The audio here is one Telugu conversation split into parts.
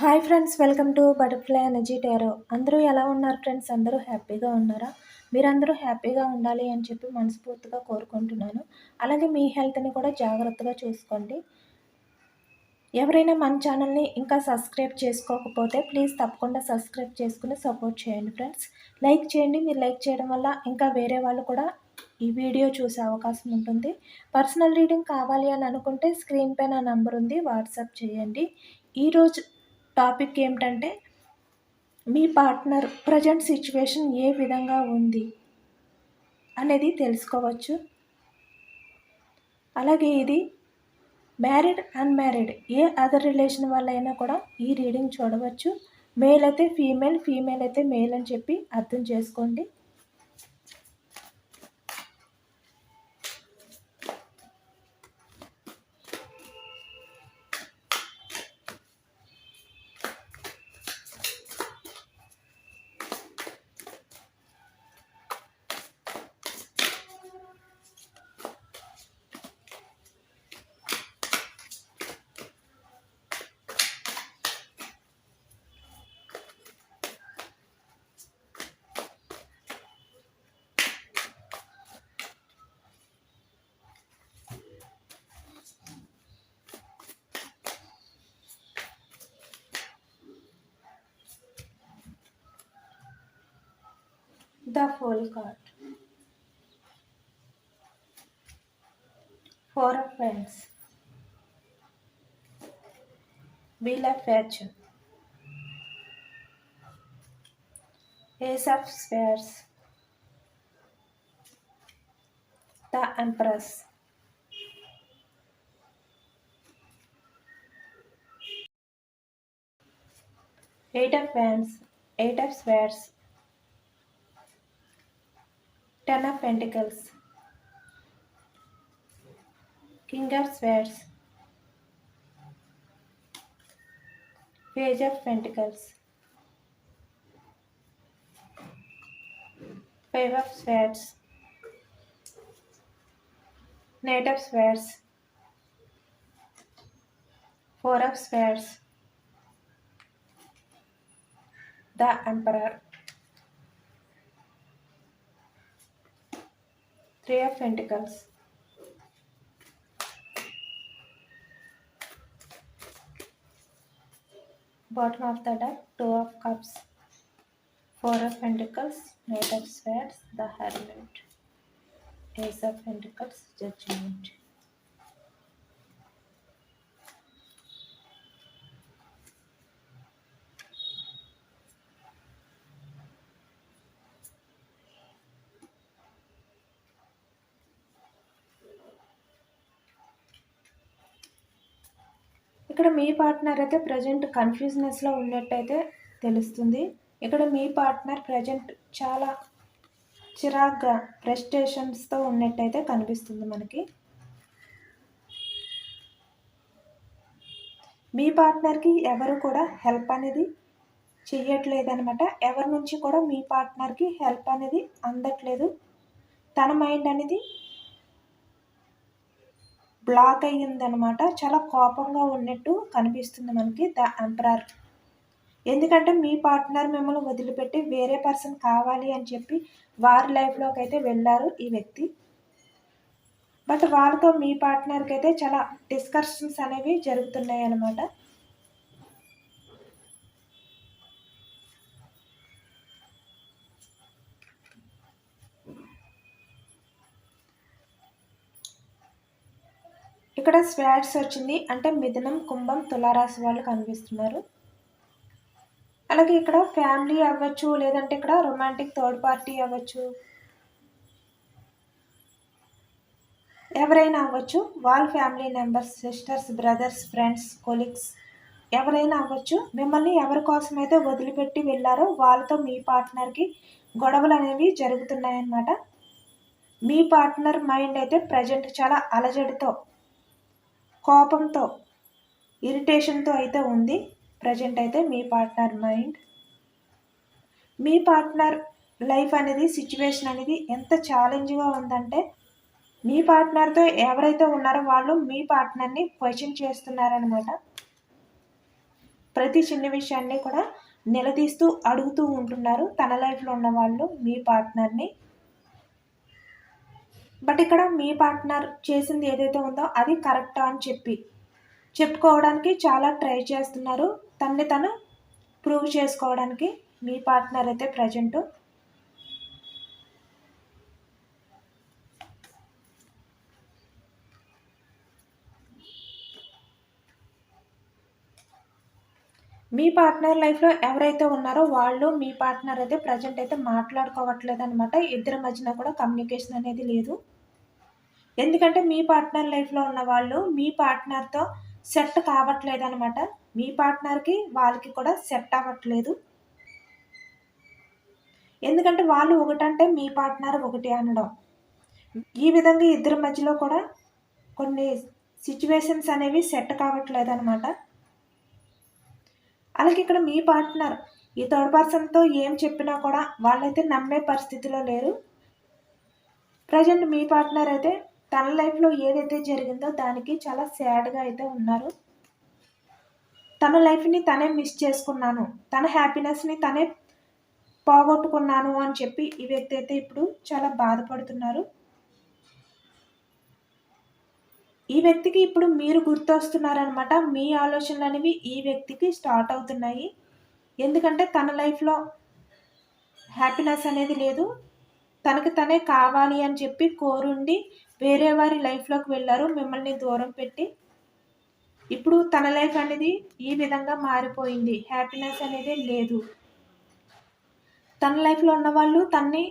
Hi friends, welcome to butterfly energy tarot. అందరూ ఎలా ఉన్నారు ఫ్రెండ్స్? అందరూ హ్యాపీగా ఉన్నారా? మీరందరూ హ్యాపీగా ఉండాలి అని చెప్పి మనస్ఫూర్తిగా కోరుకుంటున్నాను. అలాగే మీ హెల్త్ని కూడా జాగ్రత్తగా చూసుకోండి. ఎవరైనా మన ఛానల్ని ఇంకా సబ్స్క్రైబ్ చేసుకోకపోతే ప్లీజ్ తప్పకుండా సబ్స్క్రైబ్ చేసుకుని సపోర్ట్ చేయండి ఫ్రెండ్స్. లైక్ చేయండి. మీరు లైక్ చేయడం వల్ల ఇంకా వేరే వాళ్ళు కూడా ఈ వీడియో చూసే అవకాశం ఉంటుంది. పర్సనల్ రీడింగ్ కావాలి అని అనుకుంటే స్క్రీన్ పైన నంబర్ ఉంది, వాట్సాప్ చేయండి. ఈరోజు టాపిక్ ఏమిటంటే మీ పార్ట్నర్ ప్రజెంట్ సిచ్యువేషన్ ఏ విధంగా ఉంది అనేది తెలుసుకోవచ్చు. అలాగే ఇది మ్యారీడ్ అన్మ్యారీడ్ ఏ అదర్ రిలేషన్ వాళ్ళైనా కూడా ఈ రీడింగ్ చూడవచ్చు. మేల్ అయితే ఫీమేల్, ఫీమేల్ అయితే మేల్ అని చెప్పి అర్థం చేసుకోండి. The Fool card. Four of Wands. Wheel of Fortune. Ace of Swords. The Empress. Eight of Wands. Eight of Swords. Ten of Pentacles. King of Swords. Page of Pentacles. Five of Swords. Knight of Swords. Four of Swords. The Emperor. Three of Pentacles. Bottom of the deck, Two of Cups. Four of Pentacles, Knight of Swords, the Hermit. Ace of Pentacles, Judgment. ఇక్కడ మీ పార్ట్నర్ అయితే ప్రజెంట్ కన్ఫ్యూజ్నెస్లో ఉన్నట్టయితే తెలుస్తుంది. ఇక్కడ మీ పార్ట్నర్ ప్రజెంట్ చాలా చిరాగ్గా ఫ్రస్ట్రేషన్స్తో ఉన్నట్టయితే కనిపిస్తుంది మనకి. మీ పార్ట్నర్కి ఎవరు కూడా హెల్ప్ అనేది చెయ్యట్లేదనమాట. ఎవరి నుంచి కూడా మీ పార్ట్నర్కి హెల్ప్ అనేది అందట్లేదు. తన మైండ్ అనేది బ్లాక్ అయ్యిందనమాట. చాలా కోపంగా ఉన్నట్టు కనిపిస్తుంది మనకి ద ఎంపరర్. ఎందుకంటే మీ పార్ట్నర్ మిమ్మల్ని వదిలిపెట్టి వేరే పర్సన్ కావాలి అని చెప్పి వారి లైఫ్లోకి అయితే వెళ్ళారు ఈ వ్యక్తి. బట్ వాళ్ళతో మీ పార్ట్నర్కి అయితే చాలా డిస్కషన్స్ అనేవి జరుగుతున్నాయి అన్నమాట. ఇక్కడ స్వార్డ్స్ వచ్చింది అంటే మిథునం, కుంభం, తులారాశి వాళ్ళు కనిపిస్తున్నారు. అలాగే ఇక్కడ ఫ్యామిలీ అవ్వచ్చు, లేదంటే ఇక్కడ రొమాంటిక్ థర్డ్ పార్టీ అవ్వచ్చు, ఎవరైనా అవ్వచ్చు. వాళ్ళ family members, sisters, brothers, friends, colleagues ఎవరైనా అవ్వచ్చు. మిమ్మల్ని ఎవరి కోసం అయితే వదిలిపెట్టి వెళ్ళారో వాళ్ళతో మీ పార్ట్నర్కి గొడవలు అనేవి జరుగుతున్నాయన్నమాట. మీ పార్ట్నర్ మైండ్ అయితే ప్రజెంట్ చాలా అలజడితో, కోపంతో, ఇరిటేషన్తో అయితే ఉంది ప్రజెంట్ అయితే మీ పార్ట్నర్ మైండ్. మీ పార్ట్నర్ లైఫ్ అనేది, సిచ్యువేషన్ అనేది ఎంత ఛాలెంజ్గా ఉందంటే మీ పార్ట్నర్తో ఎవరైతే ఉన్నారో వాళ్ళు మీ పార్ట్నర్ని క్వశ్చన్ చేస్తున్నారనమాట. ప్రతి చిన్న విషయాన్ని కూడా నిలదీస్తూ అడుగుతూ ఉంటున్నారు తన లైఫ్లో ఉన్న వాళ్ళు మీ పార్ట్నర్ని. బట్ ఇక్కడ మీ పార్ట్నర్ చేసింది ఏదైతే ఉందో అది కరెక్టా అని చెప్పుకోవడానికి చాలా ట్రై చేస్తున్నారు. తనని తను ప్రూవ్ చేసుకోవడానికి మీ పార్ట్నర్ అయితే ప్రజెంటు. మీ పార్ట్నర్ లైఫ్లో ఎవరైతే ఉన్నారో వాళ్ళు మీ పార్ట్నర్ అయితే ప్రజెంట్ అయితే మాట్లాడుకోవట్లేదు అనమాట. ఇద్దరి మధ్యన కూడా కమ్యూనికేషన్ అనేది లేదు. ఎందుకంటే మీ పార్ట్నర్ లైఫ్లో ఉన్న వాళ్ళు మీ పార్ట్నర్తో సెట్ కావట్లేదు అనమాట. మీ పార్ట్నర్కి వాళ్ళకి కూడా సెట్ అవ్వట్లేదు. ఎందుకంటే వాళ్ళు ఒకటంటే మీ పార్ట్నర్ ఒకటి అనడం. ఈ విధంగా ఇద్దరి మధ్యలో కూడా కొన్ని సిచ్యువేషన్స్ అనేవి సెట్ కావట్లేదు అనమాట. అలాగే ఇక్కడ మీ పార్ట్నర్ ఈ థర్డ్ పర్సన్తో ఏం చెప్పినా కూడా వాళ్ళైతే నమ్మే పరిస్థితిలో లేరు. ప్రజెంట్ మీ పార్ట్నర్ అయితే తన లైఫ్లో ఏదైతే జరిగిందో దానికి చాలా సాడ్గా అయితే ఉన్నారు. తన లైఫ్ని తనే మిస్ చేసుకున్నాను, తన హ్యాపీనెస్ని తనే పోగొట్టుకున్నాను అని చెప్పి ఈ వ్యక్తి అయితే ఇప్పుడు చాలా బాధపడుతున్నారు. ఈ వ్యక్తికి ఇప్పుడు మీరు గుర్తొస్తున్నారనమాట. మీ ఆలోచనలు అనేవి ఈ వ్యక్తికి స్టార్ట్ అవుతున్నాయి. ఎందుకంటే తన లైఫ్లో హ్యాపీనెస్ అనేది లేదు. తనకి తనే కావాలి అని చెప్పి కోరుండి వేరే వారి లైఫ్లోకి వెళ్ళారు మిమ్మల్ని దూరం పెట్టి. ఇప్పుడు తన లైఫ్ అనేది ఈ విధంగా మారిపోయింది. హ్యాపీనెస్ అనేది లేదు. తన లైఫ్లో ఉన్న వాళ్ళు తన్ని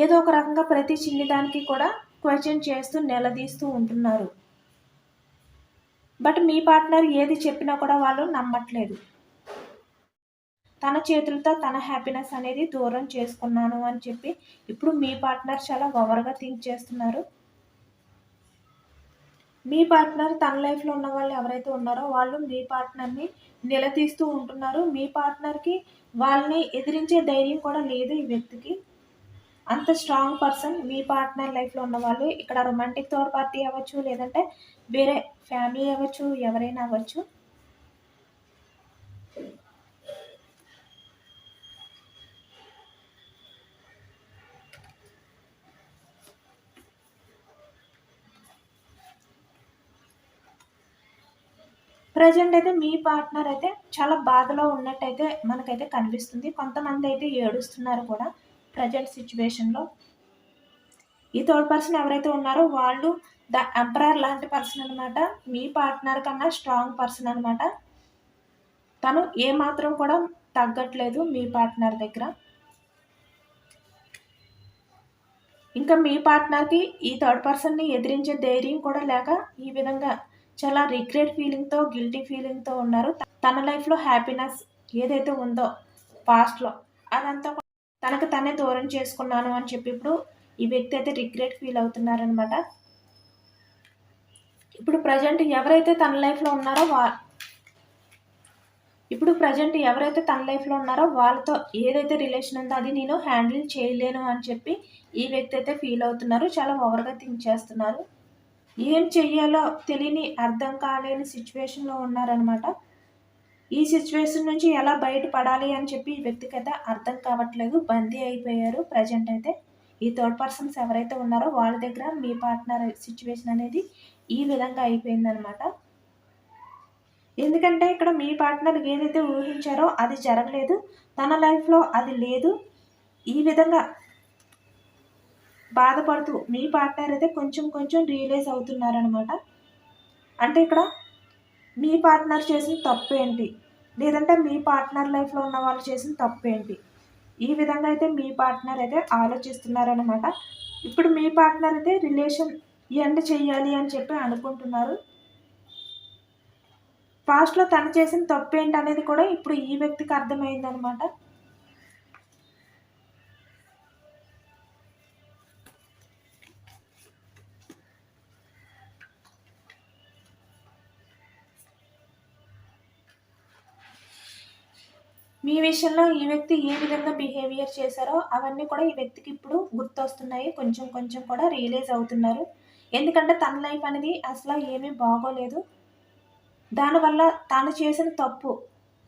ఏదో ఒక రకంగా ప్రతి చిన్నదానికి కూడా క్వశ్చన్ చేస్తూ నిలదీస్తూ ఉంటున్నారు. బట్ మీ పార్ట్నర్ ఏది చెప్పినా కూడా వాళ్ళు నమ్మట్లేదు. తన చేతులతో తన హ్యాపీనెస్ అనేది దూరం చేసుకున్నాను అని చెప్పి ఇప్పుడు మీ పార్ట్నర్ చాలా ఓవర్గా థింక్ చేస్తున్నారు. మీ పార్ట్నర్ తన లైఫ్లో ఉన్న వాళ్ళు ఎవరైతే ఉన్నారో వాళ్ళు మీ పార్ట్నర్ని నిలదీస్తూ ఉంటున్నారు. మీ పార్ట్నర్కి వాళ్ళని ఎదిరించే ధైర్యం కూడా లేదు ఈ వ్యక్తికి. అంత స్ట్రాంగ్ పర్సన్ మీ పార్ట్నర్ లైఫ్లో ఉన్న వాళ్ళు. ఇక్కడ రొమాంటిక్ థర్డ్ పార్టీ అవ్వచ్చు, లేదంటే వేరే ఫ్యామిలీ అవ్వచ్చు, ఎవరైనా అవ్వచ్చు. ప్రజెంట్ అయితే మీ పార్ట్నర్ అయితే చాలా బాధలో ఉన్నట్టయితే మనకైతే కనిపిస్తుంది. కొంతమంది అయితే ఏడుస్తున్నారు కూడా ప్రజెంట్ సిచ్యువేషన్లో. ఈ థర్డ్ పర్సన్ ఎవరైతే ఉన్నారో వాళ్ళు ద ఎంపరర్ లాంటి పర్సన్ అనమాట. మీ పార్ట్నర్ కన్నా స్ట్రాంగ్ పర్సన్ అనమాట. తను ఏమాత్రం కూడా తగ్గట్లేదు మీ పార్ట్నర్ దగ్గర. ఇంకా మీ పార్ట్నర్కి ఈ థర్డ్ పర్సన్ని ఎదిరించే ధైర్యం కూడా లేక ఈ విధంగా చాలా రిగ్రెట్ ఫీలింగ్తో, గిల్టీ ఫీలింగ్తో ఉన్నారు. తన లైఫ్లో హ్యాపీనెస్ ఏదైతే ఉందో పాస్ట్లో అదంతా తనకు తనే దూరం చేసుకున్నాను అని చెప్పి ఇప్పుడు ఈ వ్యక్తి అయితే రిగ్రెట్ ఫీల్ అవుతున్నారనమాట. ఇప్పుడు ప్రజెంట్ ఎవరైతే తన లైఫ్లో ఉన్నారో వాళ్ళతో ఏదైతే రిలేషన్ ఉందో అది నేను హ్యాండిల్ చేయలేను అని చెప్పి ఈ వ్యక్తి అయితే ఫీల్ అవుతున్నారు. చాలా ఓవర్గా థింక్ చేస్తున్నారు. ఏం చెయ్యాలో తెలియని, అర్థం కాలేని సిచ్యువేషన్లో ఉన్నారనమాట. ఈ సిచ్యువేషన్ నుంచి ఎలా బయటపడాలి అని చెప్పి ఈ వ్యక్తికి అయితే అర్థం కావట్లేదు. బందీ అయిపోయారు ప్రజెంట్ అయితే. ఈ థర్డ్ పర్సన్స్ ఎవరైతే ఉన్నారో వాళ్ళ దగ్గర మీ పార్ట్నర్ సిచ్యువేషన్ అనేది ఈ విధంగా అయిపోయిందనమాట. ఎందుకంటే ఇక్కడ మీ పార్ట్నర్ ఏదైతే ఊహించారో అది జరగలేదు. తన లైఫ్లో అది లేదు. ఈ విధంగా బాధపడుతూ మీ పార్ట్నర్ అయితే కొంచెం కొంచెం రియలైజ్ అవుతున్నారనమాట. అంటే ఇక్కడ మీ పార్ట్నర్ చేసిన తప్పు ఏంటి, లేదంటే మీ పార్ట్నర్ లైఫ్లో ఉన్న వాళ్ళు చేసిన తప్పు ఏంటి, ఈ విధంగా అయితే మీ పార్ట్నర్ అయితే ఆలోచిస్తున్నారనమాట. ఇప్పుడు మీ పార్ట్నర్ అయితే రిలేషన్ ఎండ్ చెయ్యాలి అని చెప్పి అనుకుంటున్నారు. పాస్ట్లో తను చేసిన తప్పు ఏంటి అనేది కూడా ఇప్పుడు ఈ వ్యక్తికి అర్థమైందనమాట. మీ విషయంలో ఈ వ్యక్తి ఏ విధంగా బిహేవియర్ చేశారో అవన్నీ కూడా ఈ వ్యక్తికి ఇప్పుడు గుర్తొస్తున్నాయి. కొంచెం కొంచెం కూడా రియలైజ్ అవుతున్నారు. ఎందుకంటే తన లైఫ్ అనేది అసలు ఏమీ బాగోలేదు. దానివల్ల తాను చేసిన తప్పు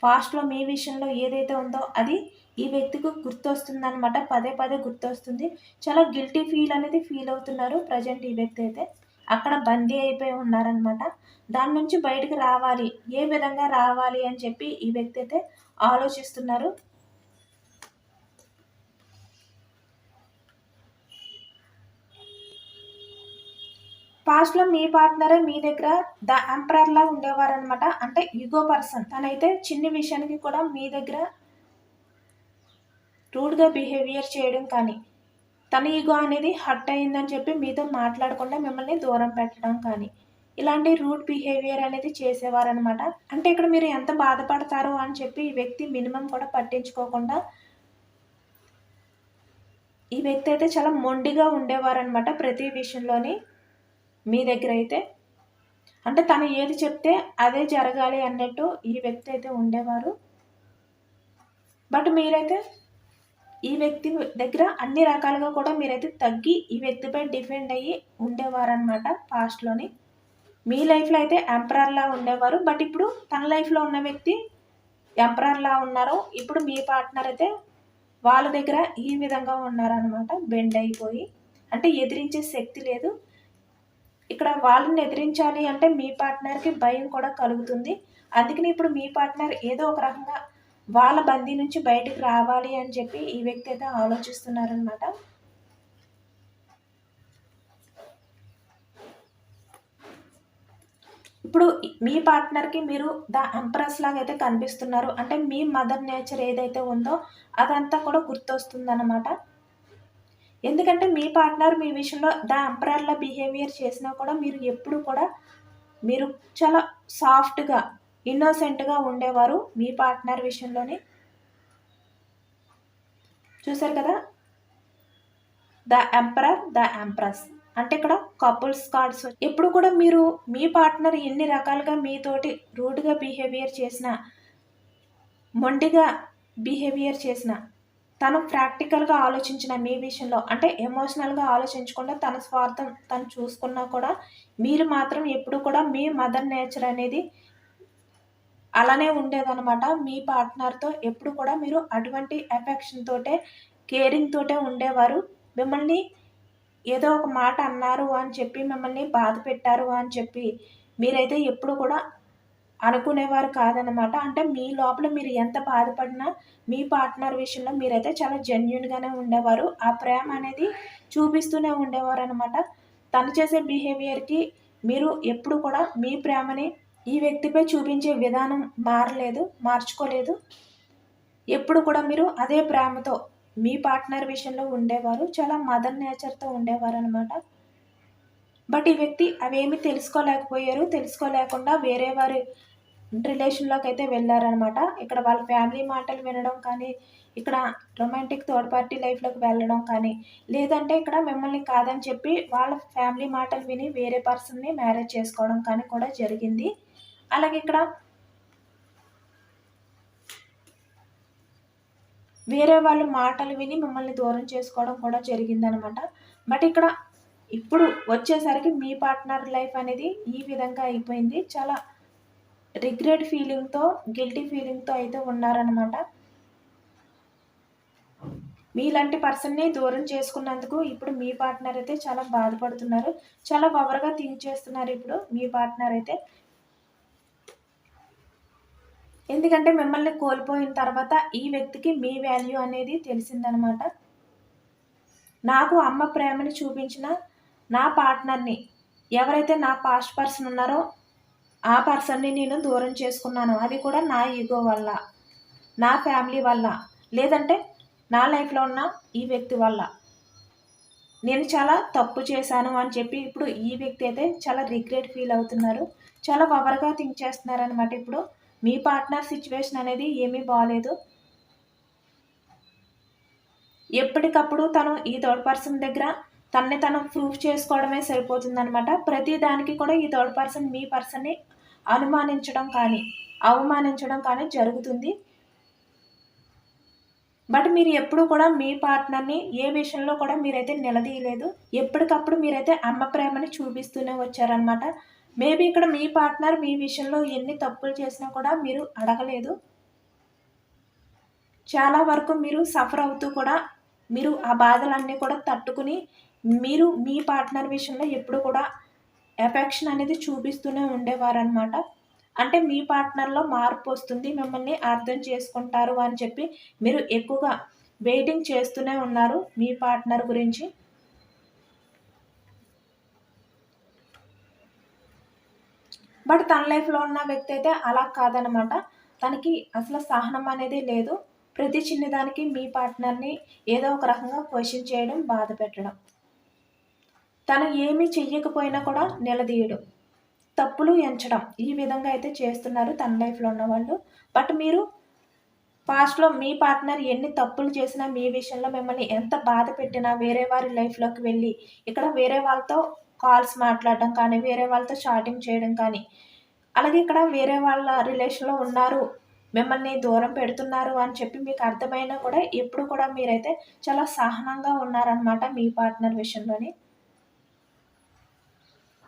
పాస్ట్లో మీ విషయంలో ఏదైతే ఉందో అది ఈ వ్యక్తికి గుర్తొస్తుందనమాట. పదే పదే గుర్తొస్తుంది. చాలా గిల్టీ ఫీల్ అనేది ఫీల్ అవుతున్నారు ప్రజెంట్ ఈ వ్యక్తి అయితే. అక్కడ బందీ అయిపోయి ఉన్నారనమాట. దాని నుంచి బయటకి రావాలి, ఏ విధంగా రావాలి అని చెప్పి ఈ వ్యక్తి అయితే ఆలోచిస్తున్నారు. పాస్ట్‌లో మీ పార్ట్నరే మీ దగ్గర ఎంపరర్‌లా ఉండేవారనమాట. అంటే ఇగో పర్సన్. తనైతే చిన్ని విషయానికి కూడా మీ దగ్గర రూడ్‌గా బిహేవియర్ చేయడం కానీ, తన ఈగో అనేది హర్ట్ అయిందని చెప్పి మీతో మాట్లాడకుండా మిమ్మల్ని దూరం పెట్టడం కానీ, ఇలాంటి రూడ్ బిహేవియర్ అనేది చేసేవారనమాట. అంటే ఇక్కడ మీరు ఎంత బాధపడతారో అని చెప్పి ఈ వ్యక్తి మినిమం కూడా పట్టించుకోకుండా ఈ వ్యక్తి అయితే చాలా మొండిగా ఉండేవారనమాట ప్రతి విషయంలోని మీ దగ్గర అయితే. అంటే తను ఏది చెప్తే అదే జరగాలి అన్నట్టు ఈ వ్యక్తి అయితే ఉండేవారు. బట్ మీరైతే ఈ వ్యక్తి దగ్గర అన్ని రకాలుగా కూడా మీరైతే తగ్గి ఈ వ్యక్తిపై డిపెండ్ అయ్యి ఉండేవారనమాట పాస్ట్లోని. మీ లైఫ్లో అయితే ఎంపరర్లా ఉండేవారు. బట్ ఇప్పుడు తన లైఫ్లో ఉన్న వ్యక్తి ఎంపరర్లా ఉన్నారు. ఇప్పుడు మీ పార్ట్నర్ అయితే వాళ్ళ దగ్గర ఈ విధంగా ఉన్నారనమాట, బెండ్ అయిపోయి. అంటే ఎదిరించే శక్తి లేదు. ఇక్కడ వాళ్ళని ఎదిరించాలి అంటే మీ పార్ట్నర్కి భయం కూడా కలుగుతుంది. అందుకని ఇప్పుడు మీ పార్ట్నర్ ఏదో ఒక రకంగా వాళ్ళ బందీ నుంచి బయటికి రావాలి అని చెప్పి ఈ వ్యక్తి అయితే ఆలోచిస్తున్నారనమాట. ఇప్పుడు మీ పార్ట్నర్కి మీరు ఎంప్రెస్ లాగా అయితే కనిపిస్తున్నారు. అంటే మీ మదర్ నేచర్ ఏదైతే ఉందో అదంతా కూడా గుర్తొస్తుందన్నమాట. ఎందుకంటే మీ పార్ట్నర్ మీ విషయంలో ఎంపరర్‌లా బిహేవియర్ చేసినా కూడా మీరు ఎప్పుడు కూడా మీరు చాలా సాఫ్ట్‌గా, ఇన్నోసెంట్‌గా ఉండేవారు మీ పార్ట్నర్ విషయంలోని. చూసారు కదా! ఎంపరర్, ఎంప్రెస్ అంటే ఇక్కడ కపుల్స్ కార్డ్స్. ఎప్పుడు కూడా మీరు మీ పార్ట్నర్ ఎన్ని రకాలుగా మీతోటి రూడ్‌గా బిహేవియర్ చేసినా, మొండిగా బిహేవియర్ చేసినా, తను ప్రాక్టికల్‌గా ఆలోచించిన మీ విషయంలో అంటే ఎమోషనల్‌గా ఆలోచించకుండా తన స్వార్థం తను చూసుకున్నా కూడా మీరు మాత్రం ఎప్పుడు కూడా మీ మదర్ నేచర్ అనేది అలానే ఉండేదనమాట. మీ పార్ట్నర్‌తో ఎప్పుడు కూడా మీరు అటువంటి ఎఫెక్షన్ తోటే, కేరింగ్ తోటే ఉండేవారు. మిమ్మల్ని ఏదో ఒక మాట అన్నారు అని చెప్పి, మిమ్మల్ని బాధ పెట్టారు అని చెప్పి మీరైతే ఎప్పుడు కూడా అనుకునేవారు కాదనమాట. అంటే మీ లోపల మీరు ఎంత బాధపడినా మీ పార్ట్నర్ విషయంలో మీరైతే చాలా జెన్యూన్‌గానే ఉండేవారు. ఆ ప్రేమ అనేది చూపిస్తూనే ఉండేవారనమాట. తను చేసే బిహేవియర్‌కి మీరు ఎప్పుడు కూడా మీ ప్రేమని ఈ వ్యక్తిపై చూపించే విధానం మార్చుకోలేదు. ఎప్పుడు కూడా మీరు అదే ప్రేమతో మీ పార్ట్నర్ విషయంలో ఉండేవారు. చాలా మదర్ నేచర్‌తో ఉండేవారనమాట. బట్ ఈ వ్యక్తి అవేమీ తెలుసుకోలేకపోయారు. తెలుసుకోలేకుండా వేరే వారి రిలేషన్‌లోకి అయితే వెళ్లారనమాట. ఇక్కడ వాళ్ళ ఫ్యామిలీ మాటలు వినడం కానీ, ఇక్కడ రొమాంటిక్ థర్డ్ పార్టీ లైఫ్‌లోకి వెళ్ళడం కానీ, లేదంటే ఇక్కడ మిమ్మల్ని కాదని చెప్పి వాళ్ళ ఫ్యామిలీ మాటలు విని వేరే పర్సన్‌ని మ్యారేజ్ చేసుకోవడం కానీ కూడా జరిగింది. అలాగే ఇక్కడ వేరే వాళ్ళ మాటలు విని మిమ్మల్ని దూరం చేసుకోవడం కూడా జరిగిందనమాట. బట్ ఇక్కడ ఇప్పుడు వచ్చేసరికి మీ పార్ట్నర్ లైఫ్ అనేది ఈ విధంగా అయిపోయింది. చాలా రిగ్రెట్ ఫీలింగ్‌తో, గిల్టీ ఫీలింగ్‌తో అయితే ఉన్నారనమాట. మీలాంటి పర్సన్‌ని దూరం చేసుకున్నందుకు ఇప్పుడు మీ పార్ట్నర్ అయితే చాలా బాధపడుతున్నారు. చాలా ఓవర్‌గా థింక్ చేస్తున్నారు ఇప్పుడు మీ పార్ట్నర్ అయితే. ఎందుకంటే మిమ్మల్ని కోల్పోయిన తర్వాత ఈ వ్యక్తికి మీ వాల్యూ అనేది తెలిసిందనమాట. నాకు అమ్మ ప్రేమని చూపించిన నా పార్ట్నర్‌ని, ఎవరైతే నా పాస్ట్ పర్సన్ ఉన్నారో ఆ పర్సన్‌ని నేను దూరం చేసుకున్నాను. అది కూడా నా ఈగో వల్ల, నా ఫ్యామిలీ వల్ల, లేదంటే నా లైఫ్‌లో ఉన్న ఈ వ్యక్తి వల్ల. నేను చాలా తప్పు చేశాను అని చెప్పి ఇప్పుడు ఈ వ్యక్తి అయితే చాలా రిగ్రెట్ ఫీల్ అవుతున్నారు. చాలా ఓవర్‌గా థింక్ చేస్తున్నారనమాట ఇప్పుడు. మీ పార్ట్నర్ సిట్యుయేషన్ అనేది ఏమీ బాలేదు. ఎప్పటికప్పుడు తను ఈ థర్డ్ పర్సన్ దగ్గర తనని తను ప్రూఫ్ చేసుకోవడమే సరిపోతుందనమాట. ప్రతి దానికి కూడా ఈ థర్డ్ పర్సన్ మీ పర్సన్‌ని అనుమానించడం కానీ, అవమానించడం కానీ జరుగుతుంది. బట్ మీరు ఎప్పుడు కూడా మీ పార్ట్నర్‌ని ఏ విషయంలో కూడా మీరైతే నిలదీయలేదు. ఎప్పటికప్పుడు మీరైతే అమ్మ ప్రేమని చూపిస్తూనే వచ్చారనమాట. మేబీ ఇక్కడ మీ పార్ట్నర్ మీ విషయంలో ఎన్ని తప్పులు చేసినా కూడా మీరు అడగలేదు. చాలా వరకు మీరు సఫర్ అవుతూ కూడా మీరు ఆ బాధలన్నీ కూడా తట్టుకుని మీరు మీ పార్ట్నర్ విషయంలో ఎప్పుడు కూడా ఎఫెక్షన్ అనేది చూపిస్తూనే ఉండేవారనమాట. అంటే మీ పార్ట్నర్‌లో మార్పు వస్తుంది, మిమ్మల్ని అర్థం చేసుకుంటారు అని చెప్పి మీరు ఎక్కువగా వెయిటింగ్ చేస్తూనే ఉన్నారు మీ పార్ట్నర్ గురించి. బట్ తన లైఫ్‌లో ఉన్న వ్యక్తి అయితే అలా కాదనమాట. తనకి అసలు సహనం అనేది లేదు. ప్రతి చిన్నదానికి మీ పార్ట్నర్‌ని ఏదో ఒక రకంగా క్వెషన్ చేయడం, బాధ పెట్టడం. తను ఏమి చెయ్యకపోయినా కూడా నిలదీయడం, తప్పులు ఎంచడం. ఈ విధంగా అయితే చేస్తున్నారు తన లైఫ్‌లో ఉన్నవాళ్ళు. బట్ మీరు పాస్ట్‌లో మీ పార్ట్నర్ ఎన్ని తప్పులు చేసినా, మీ విషయంలో మిమ్మల్ని ఎంత బాధ పెట్టినా, వేరే వారి లైఫ్‌లోకి వెళ్ళి, ఇక్కడ వేరే వాళ్ళతో కాల్స్ మాట్లాడడం కానీ, వేరే వాళ్ళతో చాటింగ్ చేయడం కానీ, అలాగే ఇక్కడ వేరే వాళ్ళ రిలేషన్‌లో ఉన్నారు, మిమ్మల్ని దూరం పెడుతున్నారు అని చెప్పి మీకు అర్థమైనా కూడా, ఎప్పుడు కూడా మీరైతే చాలా సహనంగా ఉన్నారనమాట మీ పార్ట్నర్ విషయంలోని.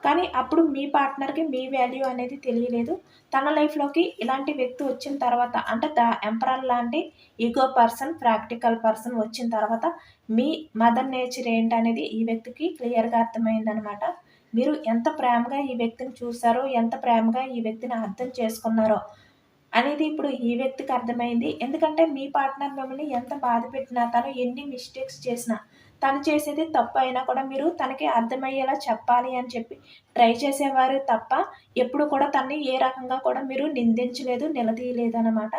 కానీ అప్పుడు మీ పార్ట్నర్‌కి మీ వాల్యూ అనేది తెలియలేదు. తన లైఫ్‌లోకి ఇలాంటి వ్యక్తి వచ్చిన తర్వాత అంటే ఎంపరర్ లాంటి ఇగో పర్సన్, ప్రాక్టికల్ పర్సన్ వచ్చిన తర్వాత మీ మదర్ నేచర్ ఏంటనేది ఈ వ్యక్తికి క్లియర్‌గా అర్థమైందనమాట. మీరు ఎంత ప్రేమగా ఈ వ్యక్తిని చూసారో, ఎంత ప్రేమగా ఈ వ్యక్తిని అర్థం చేసుకున్నారో అనేది ఇప్పుడు ఈ వ్యక్తికి అర్థమైంది. ఎందుకంటే మీ పార్ట్నర్ మిమ్మల్ని ఎంత బాధపెట్టినా, తను ఎన్ని మిస్టేక్స్ చేసినా, తను చేసేది తప్పు అయినా కూడా మీరు తనకి అర్థమయ్యేలా చెప్పాలి అని చెప్పి ట్రై చేసేవారు తప్ప, ఎప్పుడు కూడా తనని ఏ రకంగా కూడా మీరు నిందించలేదు, నిలదీయలేదనమాట.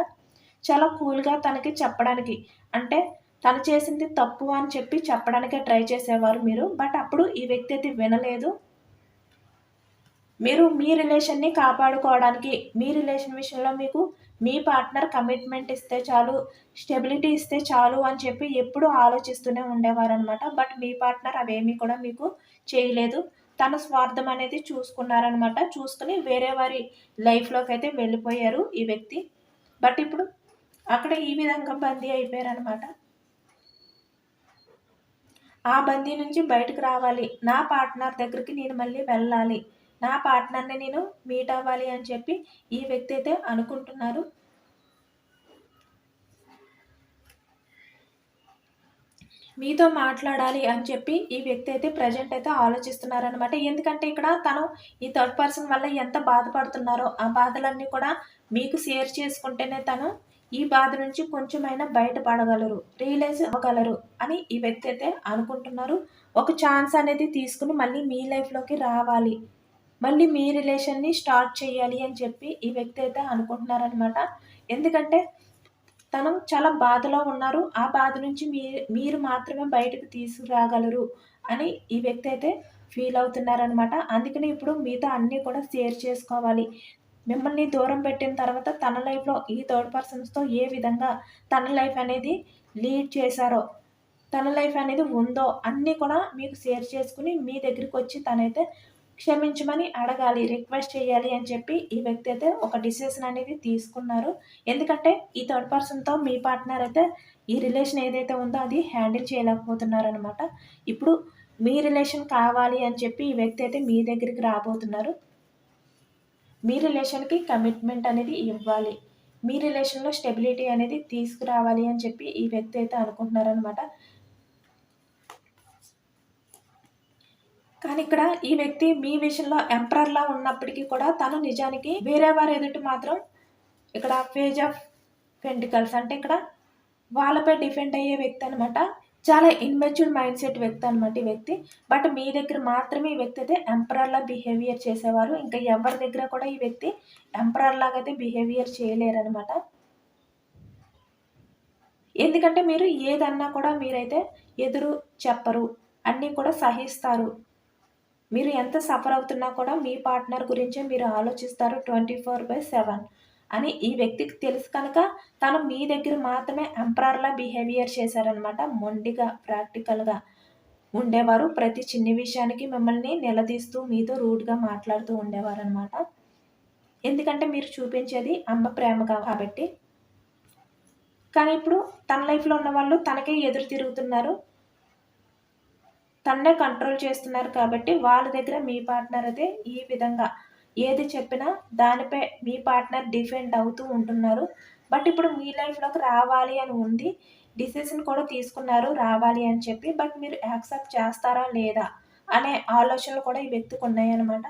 చాలా కూల్‌గా తనకి చెప్పడానికి అంటే తను చేసింది తప్పు అని చెప్పి చెప్పడానికే ట్రై చేసేవారు మీరు. బట్ అప్పుడు ఈ వ్యక్తి అయితే వినలేదు. మీరు మీ రిలేషన్‌ని కాపాడుకోవడానికి, మీ రిలేషన్ విషయంలో మీకు మీ పార్ట్నర్ కమిట్మెంట్ ఇస్తే చాలు, స్టెబిలిటీ ఇస్తే చాలు అని చెప్పి ఎప్పుడూ ఆలోచిస్తూనే ఉండేవారనమాట. బట్ మీ పార్ట్నర్ అవేమీ కూడా మీకు చేయలేదు. తన స్వార్థం అనేది చూసుకున్నారనమాట. చూసుకొని వేరే వారి లైఫ్‌లోకైతే వెళ్ళిపోయారు ఈ వ్యక్తి. బట్ ఇప్పుడు అక్కడ ఈ విధంగా బందీ అయిపోయారనమాట. ఆ బందీ నుంచి బయటకు రావాలి. నా పార్ట్నర్ దగ్గరికి నేను మళ్ళీ వెళ్ళాలి. నా పార్ట్నర్‌ని నేను మీట్ అవ్వాలి అని చెప్పి ఈ వ్యక్తి అయితే అనుకుంటున్నారు. మీతో మాట్లాడాలి అని చెప్పి ఈ వ్యక్తి అయితే ప్రెజెంట్ అయితే ఆలోచిస్తున్నారనమాట. ఎందుకంటే ఇక్కడ తను ఈ థర్డ్ పర్సన్ వల్ల ఎంత బాధపడుతున్నారో, ఆ బాధలన్నీ కూడా మీకు షేర్ చేసుకుంటేనే తను ఈ బాధ నుంచి కొంచెమైనా బయటపడగలరు, రియలైజ్ అవ్వగలరు అని ఈ వ్యక్తి అయితే అనుకుంటున్నారు. ఒక ఛాన్స్ అనేది తీసుకొని మళ్ళీ మీ లైఫ్‌లోకి రావాలి. మళ్ళీ మీ రిలేషన్‌ని స్టార్ట్ చేయాలి అని చెప్పి ఈ వ్యక్తి అయితే అనుకుంటున్నారనమాట. ఎందుకంటే తను చాలా బాధలో ఉన్నారు. ఆ బాధ నుంచి మీరు మాత్రమే బయటకు తీసుకురాగలరు అని ఈ వ్యక్తి అయితే ఫీల్ అవుతున్నారనమాట. అందుకని ఇప్పుడు మీతో అన్నీ కూడా షేర్ చేసుకోవాలి. మిమ్మల్ని దూరం పెట్టిన తర్వాత తన లైఫ్‌లో ఈ థర్డ్ పర్సన్స్‌తో ఏ విధంగా తన లైఫ్ అనేది లీడ్ చేశారో, తన లైఫ్ అనేది ఉందో అన్నీ కూడా మీకు షేర్ చేసుకొని మీ దగ్గరికొచ్చి తనైతే క్షమించమని అడగాలి, రిక్వెస్ట్ చేయాలి అని చెప్పి ఈ వ్యక్తి అయితే ఒక డిసిషన్ అనేది తీసుకున్నారు. ఎందుకంటే ఈ థర్డ్ పర్సన్‌తో మీ పార్ట్నర్ అయితే ఈ రిలేషన్ ఏదైతే ఉందో అది హ్యాండిల్ చేయలేకపోతున్నారనమాట. ఇప్పుడు మీ రిలేషన్ కావాలి అని చెప్పి ఈ వ్యక్తి అయితే మీ దగ్గరికి రాబోతున్నారు. మీ రిలేషన్‌కి కమిట్మెంట్ అనేది ఇవ్వాలి. మీ రిలేషన్‌లో స్టెబిలిటీ అనేది తీసుకురావాలి అని చెప్పి ఈ వ్యక్తి అయితే అనుకుంటున్నారనమాట. కానీ ఇక్కడ ఈ వ్యక్తి మీ విషయంలో ఎంపరర్‌లా ఉన్నప్పటికీ కూడా తను నిజానికి వేరే వారి ఎదుట మాత్రం ఇక్కడ పేజ్ ఆఫ్ పెంటికల్స్ అంటే ఇక్కడ వాళ్ళపై డిపెండ్ అయ్యే వ్యక్తి అనమాట. చాలా ఇమ్మెచ్యూర్ మైండ్ సెట్ వ్యక్తి అనమాట ఈ వ్యక్తి. బట్ మీ దగ్గర మాత్రమే ఈ వ్యక్తి అయితే ఎంపరర్‌లా బిహేవియర్ చేసేవారు. ఇంకా ఎవరి దగ్గర కూడా ఈ వ్యక్తి ఎంపరర్‌లాగా అయితే బిహేవియర్ చేయలేరనమాట. ఎందుకంటే మీరు ఏదన్నా కూడా మీరైతే ఎదురు చెప్పరు. అన్నీ కూడా సహిస్తారు. మీరు ఎంత సఫర్ అవుతున్నా కూడా మీ పార్ట్నర్ గురించే మీరు ఆలోచిస్తారు 24/7 అని ఈ వ్యక్తికి తెలుసు కనుక తను మీ దగ్గర మాత్రమే ఎంపరర్‌లా బిహేవియర్ చేశారనమాట. మొండిగా, ప్రాక్టికల్‌గా ఉండేవారు. ప్రతి చిన్ని విషయానికి మిమ్మల్ని నిలదీస్తూ మీతో రూడ్‌గా మాట్లాడుతూ ఉండేవారనమాట. ఎందుకంటే మీరు చూపించేది అమ్మ ప్రేమ కాబట్టి. కానీ ఇప్పుడు తన లైఫ్‌లో ఉన్నవాళ్ళు తనకే ఎదురు తిరుగుతున్నారు. తన్నే కంట్రోల్ చేస్తున్నారు కాబట్టి వాళ్ళ దగ్గర మీ పార్ట్నర్ అయితే ఈ విధంగా ఏది చెప్పినా దానిపై మీ పార్ట్నర్ డిఫెండ్ అవుతూ ఉంటున్నారు. బట్ ఇప్పుడు మీ లైఫ్లోకి రావాలి అని ఉంది, డిసిషన్ కూడా తీసుకున్నారు రావాలి అని చెప్పి. బట్ మీరు యాక్సెప్ట్ చేస్తారా లేదా అనే ఆలోచనలు కూడా ఈ వ్యక్తికి ఉన్నాయన్నమాట.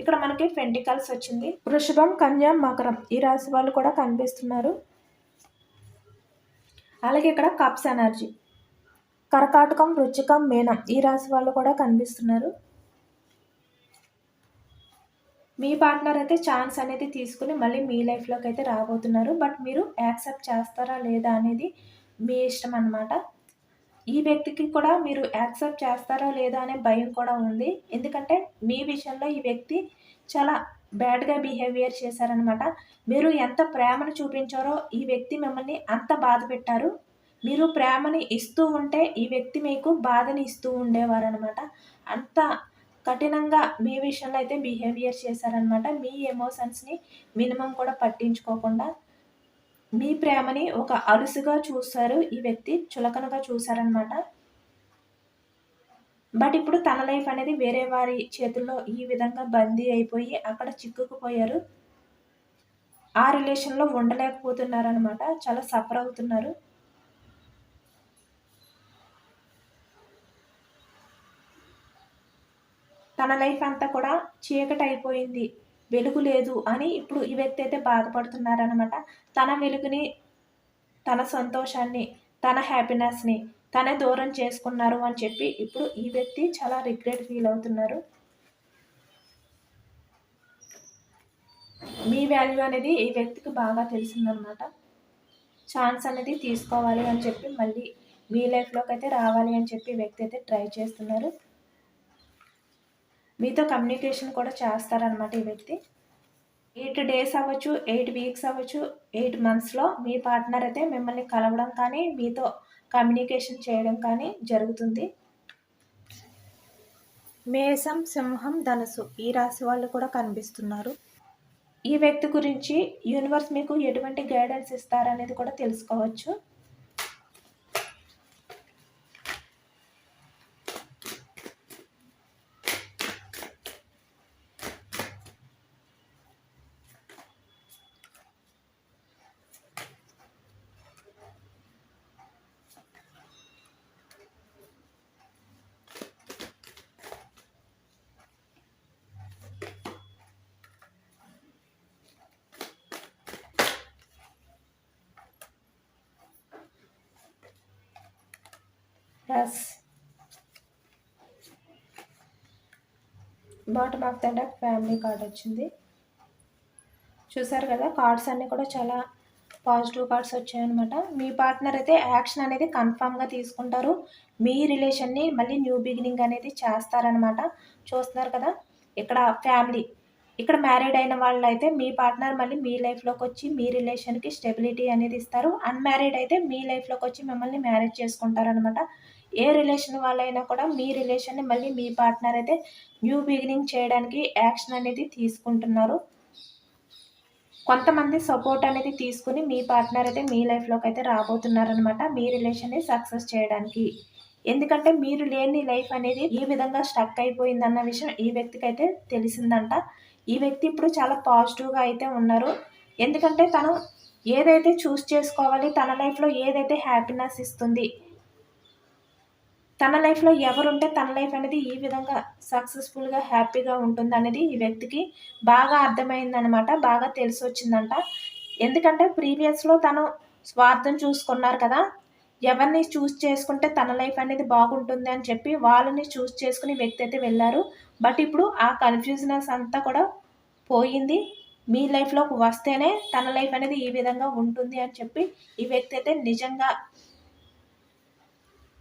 ఇక్కడ మనకి పెంటికల్స్ వచ్చింది. వృషభం, కన్య, మకరం ఈ రాశి వాళ్ళు కూడా కనిపిస్తున్నారు. అలాగే ఇక్కడ కప్స్ ఎనర్జీ, కర్కాటకం, వృచ్చికం, మీనం ఈ రాశి వాళ్ళు కూడా కనిపిస్తున్నారు. మీ పార్ట్నర్ అయితే ఛాన్స్ అనేది తీసుకుని మళ్ళీ మీ లైఫ్లోకి అయితే రాబోతున్నారు. బట్ మీరు యాక్సెప్ట్ చేస్తారా లేదా అనేది మీ ఇష్టం అన్నమాట. ఈ వ్యక్తికి కూడా మీరు యాక్సెప్ట్ చేస్తారా లేదా అనే భయం కూడా ఉంది. ఎందుకంటే మీ విషయంలో ఈ వ్యక్తి చాలా బ్యాడ్గా బిహేవియర్ చేశారనమాట. మీరు ఎంత ప్రేమను చూపించారో ఈ వ్యక్తి మిమ్మల్ని అంత బాధ పెట్టారు. మీరు ప్రేమని ఇస్తూ ఉంటే ఈ వ్యక్తి మీకు బాధని ఇస్తూ ఉండేవారనమాట. అంత కఠినంగా మీ విషయంలో అయితే బిహేవియర్ చేశారనమాట. మీ ఎమోషన్స్ని మినిమం కూడా పట్టించుకోకుండా మీ ప్రేమని ఒక అలుసుగా చూస్తారు ఈ వ్యక్తి, చులకనగా చూశారనమాట. బట్ ఇప్పుడు తన లైఫ్ అనేది వేరే వారి చేతుల్లో ఈ విధంగా బందీ అయిపోయి అక్కడ చిక్కుకుపోయారు. ఆ రిలేషన్లో ఉండలేకపోతున్నారనమాట. చాలా సఫర్ అవుతున్నారు. తన లైఫ్ అంతా కూడా చీకటి అయిపోయింది, వెలుగు లేదు అని ఇప్పుడు ఈ వ్యక్తి అయితే బాధపడుతున్నారనమాట. తన వెలుగుని, తన సంతోషాన్ని, తన హ్యాపీనెస్ని తనే దూరం చేసుకున్నారు అని చెప్పి ఇప్పుడు ఈ వ్యక్తి చాలా రిగ్రెట్ ఫీల్ అవుతున్నారు. మీ వాల్యూ అనేది ఈ వ్యక్తికి బాగా తెలిసిందనమాట. ఛాన్స్ అనేది తీసుకోవాలి అని చెప్పి మళ్ళీ మీ లైఫ్లోకి అయితే రావాలి అని చెప్పి ఈ వ్యక్తి అయితే ట్రై చేస్తున్నారు. మీతో కమ్యూనికేషన్ కూడా చేస్తారనమాట ఈ వ్యక్తి. 8 days అవ్వచ్చు, 8 weeks అవ్వచ్చు, 8 monthsలో మీ పార్ట్నర్ అయితే మిమ్మల్ని కలవడం కానీ మీతో కమ్యూనికేషన్ చేయడం కానీ జరుగుతుంది. మేషం, సింహం, ధనుసు ఈ రాశి వాళ్ళు కూడా కనిపిస్తున్నారు. ఈ వ్యక్తి గురించి యూనివర్స్ మీకు ఎటువంటి గైడెన్స్ ఇస్తారనేది కూడా తెలుసుకోవచ్చు. Yes, bottom of the deck family card వచ్చింది. చూసారు కదా, కార్డ్స్ అన్నీ కూడా చాలా పాజిటివ్ కార్డ్స్ వచ్చాయన్నమాట. మీ పార్ట్నర్ అయితే యాక్షన్ అనేది కన్ఫామ్గా తీసుకుంటారు. మీ రిలేషన్ని మళ్ళీ న్యూ బిగినింగ్ అనేది చేస్తారనమాట. చూస్తున్నారు కదా, ఇక్కడ ఫ్యామిలీ, ఇక్కడ మ్యారీడ్ అయిన వాళ్ళు అయితే మీ పార్ట్నర్ మళ్ళీ మీ లైఫ్లోకి వచ్చి మీ రిలేషన్కి స్టెబిలిటీ అనేది ఇస్తారు. అన్మ్యారీడ్ అయితే మీ లైఫ్లోకి వచ్చి మిమ్మల్ని మ్యారేజ్ చేసుకుంటారనమాట. ఏ రిలేషన్ వాళ్ళైనా కూడా మీ రిలేషన్ని మళ్ళీ మీ పార్ట్నర్ అయితే న్యూ బిగినింగ్ చేయడానికి యాక్షన్ అనేది తీసుకుంటున్నారు. కొంతమంది సపోర్ట్ అనేది తీసుకుని మీ పార్ట్నర్ అయితే మీ లైఫ్లోకి అయితే రాబోతున్నారనమాట, మీ రిలేషన్ని సక్సెస్ చేయడానికి. ఎందుకంటే మీరు లేని లైఫ్ అనేది ఈ విధంగా స్టక్ అయిపోయిందన్న విషయం ఈ వ్యక్తికి అయితే తెలిసిందంట. ఈ వ్యక్తి ఇప్పుడు చాలా పాజిటివ్గా అయితే ఉన్నారు. ఎందుకంటే తను ఏదైతే చూస్ చేసుకోవాలి, తన లైఫ్లో ఏదైతే హ్యాపీనెస్ ఇస్తుంది, తన లైఫ్లో ఎవరుంటే తన లైఫ్ అనేది ఈ విధంగా సక్సెస్ఫుల్గా హ్యాపీగా ఉంటుంది అనేది ఈ వ్యక్తికి బాగా అర్థమైందనమాట, బాగా తెలిసి వచ్చిందంట. ఎందుకంటే ప్రీవియస్లో తను స్వార్థం చూసుకున్నారు కదా, ఎవరిని చూస్ చేసుకుంటే తన లైఫ్ అనేది బాగుంటుంది అని చెప్పి వాళ్ళని చూస్ చేసుకుని వ్యక్తి అయితే వెళ్ళారు. బట్ ఇప్పుడు ఆ కన్ఫ్యూజనెస్ అంతా కూడా పోయింది. మీ లైఫ్లోకి వస్తేనే తన లైఫ్ అనేది ఈ విధంగా ఉంటుంది అని చెప్పి ఈ వ్యక్తి అయితే నిజంగా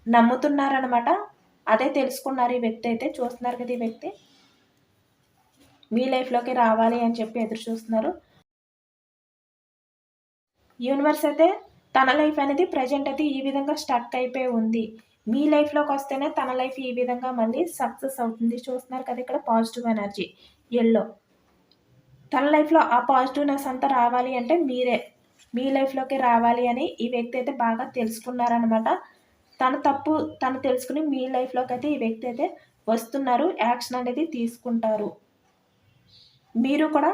నమ్ముతున్నారనమాట. అదే తెలుసుకున్నారు ఈ వ్యక్తి అయితే. చూస్తున్నారు కదా, ఈ వ్యక్తి మీ లైఫ్లోకి రావాలి అని చెప్పి ఎదురు చూస్తున్నారు. యూనివర్స్ అయితే తన లైఫ్ అనేది ప్రజెంట్ అయితే ఈ విధంగా స్టక్ అయిపోయి ఉంది, మీ లైఫ్లోకి వస్తేనే తన లైఫ్ ఈ విధంగా మళ్ళీ సక్సెస్ అవుతుంది. చూస్తున్నారు కదా, ఇక్కడ పాజిటివ్ ఎనర్జీ ఎల్లో. తన లైఫ్లో ఆ పాజిటివ్నెస్ అంతా రావాలి అంటే మీరే మీ లైఫ్లోకి రావాలి అని ఈ వ్యక్తి అయితే బాగా తెలుసుకున్నారనమాట. తన తప్పు తను తెలుసుకుని మీ లైఫ్లోకి అయితే ఈ వ్యక్తి అయితే వస్తున్నారు, యాక్షన్ అనేది తీసుకుంటారు. మీరు కూడా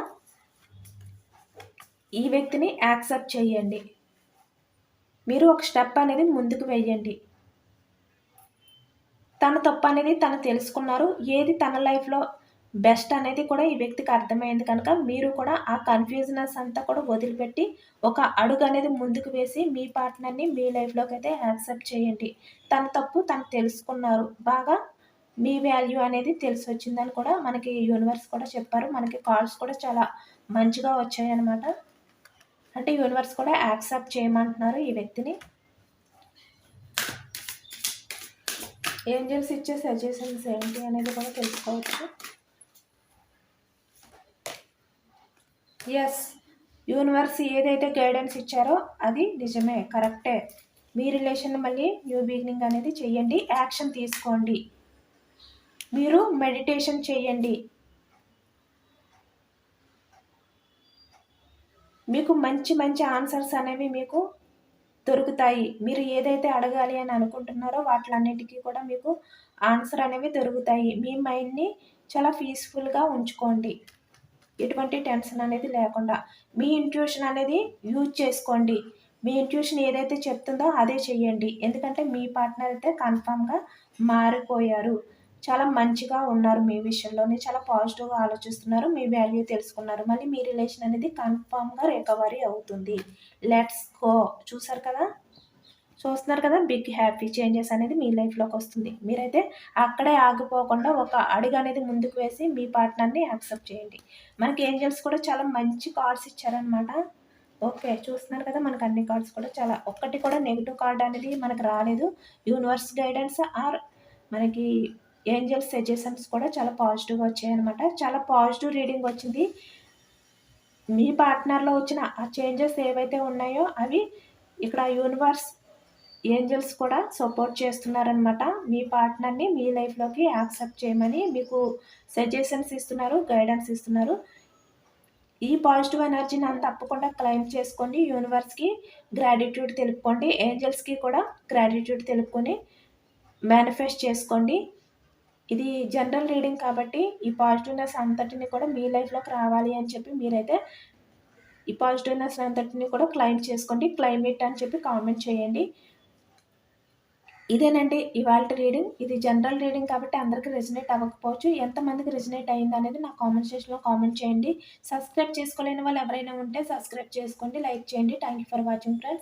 ఈ వ్యక్తిని యాక్సెప్ట్ చేయండి. మీరు ఒక స్టెప్ అనేది ముందుకు వెయ్యండి. తన తప్పు అనేది తను తెలుసుకున్నారు. ఏది తన లైఫ్‌లో బెస్ట్ అనేది కూడా ఈ వ్యక్తికి అర్థమైంది కనుక, మీరు కూడా ఆ కన్‌ఫ్యూజనెస్ అంతా కూడా వదిలిపెట్టి, ఒక అడుగు అనేది ముందుకు వేసి, మీ పార్ట్నర్‌ని మీ లైఫ్‌లోకైతే యాక్సెప్ట్ చేయండి. తన తప్పు తను తెలుసుకున్నారు. బాగా మీ వాల్యూ అనేది తెలిసొచ్చిందని కూడా మనకి యూనివర్స్ కూడా చెప్పారు. మనకి కాల్స్ కూడా చాలా మంచిగా వచ్చాయన్నమాట. అంటే యూనివర్స్ కూడా యాక్సెప్ట్ చేయమంటున్నారు ఈ వ్యక్తిని. ఏంజెల్స్ ఇచ్చే సజెషన్స్ ఏంటి అనేది కూడా తెలుసుకోవచ్చు. ఎస్, యూనివర్స్ ఏదైతే గైడెన్స్ ఇచ్చారో అది నిజమే, కరెక్టే. మీ రిలేషన్ మళ్ళీ న్యూ బిగినింగ్ అనేది చెయ్యండి. యాక్షన్ తీసుకోండి. మీరు మెడిటేషన్ చేయండి. మీకు మంచి మంచి ఆన్సర్స్ అనేవి మీకు దొరుకుతాయి. మీరు ఏదైతే అడగాలి అని అనుకుంటున్నారో వాటిలన్నిటికీ కూడా మీకు ఆన్సర్ అనేవి దొరుకుతాయి. మీ మైండ్‌ని చాలా పీస్‌ఫుల్‌గా ఉంచుకోండి. ఎటువంటి టెన్షన్ అనేది లేకుండా. మీ ఇంట్యూషన్ అనేది యూజ్ చేసుకోండి. మీ ఇంట్యూషన్ ఏదైతే చెప్తుందో అదే చెయ్యండి. ఎందుకంటే మీ పార్ట్నర్ అయితే కన్ఫర్మ్‌గా మారిపోయారు. చాలా మంచిగా ఉన్నారు మీ విషయంలోని. చాలా పాజిటివ్‌గా ఆలోచిస్తున్నారు. మీ వాల్యూ తెలుసుకున్నారు. మళ్ళీ మీ రిలేషన్ అనేది కన్ఫర్మ్‌గా రికవరీ అవుతుంది. Let's go. చూసారు కదా! చూస్తున్నారు కదా! బిగ్ హ్యాపీ చేంజెస్ అనేది మీ లైఫ్‌లోకి వస్తుంది. మీరైతే అక్కడే ఆగిపోకుండా ఒక అడుగు అనేది ముందుకు వేసి మీ పార్ట్నర్‌ని యాక్సెప్ట్ చేయండి. మనకి ఏంజెల్స్ కూడా చాలా మంచి కార్డ్స్ ఇచ్చారనమాట. ఓకే. చూస్తున్నారు కదా! మనకు అన్ని కార్డ్స్ కూడా చాలా ఒక్కటి కూడా నెగెటివ్ కార్డ్ అనేది మనకు రాలేదు. యూనివర్స్ గైడెన్స్ ఆర్ మనకి ఏంజెల్స్ సజెషన్స్ కూడా చాలా పాజిటివ్‌గా వచ్చాయన్నమాట. చాలా పాజిటివ్ రీడింగ్ వచ్చింది. మీ పార్ట్నర్‌లో వచ్చిన ఆ చేంజెస్ ఏవైతే ఉన్నాయో అవి ఇక్కడ యూనివర్స్ ఏంజెల్స్ కూడా సపోర్ట్ చేస్తున్నారనమాట. మీ పార్ట్నర్‌ని మీ లైఫ్‌లోకి యాక్సెప్ట్ చేయమని మీకు సజెషన్స్ ఇస్తున్నారు, గైడెన్స్ ఇస్తున్నారు. ఈ పాజిటివ్ ఎనర్జీని తప్పకుండా క్లెయిమ్ చేసుకోండి. యూనివర్స్‌కి గ్రాటిట్యూడ్ తెలుపుకోండి. ఏంజెల్స్‌కి కూడా గ్రాటిట్యూడ్ తెలుపుకొని మేనిఫెస్ట్ చేసుకోండి. ఇది జనరల్ రీడింగ్ కాబట్టి ఈ పాజిటివ్‌నెస్ అంతటిని కూడా మీ లైఫ్‌లోకి రావాలి అని చెప్పి మీరైతే ఈ పాజిటివ్‌నెస్ అంతటిని కూడా క్లెయిమ్ చేసుకోండి. క్లెయిమ్ ఇట్ అని చెప్పి కామెంట్ చేయండి. ఇదేనండి ఇవాల్టి రీడింగ్. ఇది జనరల్ రీడింగ్ కాబట్టి అందరికి రెజొనేట్ అవ్వకపోవచ్చు. ఎంతమందికి రెజొనేట్ అయిందనేది నాకు కామెంట్ సెక్షన్‌లో కామెంట్ చేయండి. సబ్స్క్రైబ్ చేసుకోలేని వాళ్ళు ఎవరైనా ఉంటే సబ్స్క్రైబ్ చేసుకోండి. లైక్ చేయండి. Thank you for watching friends.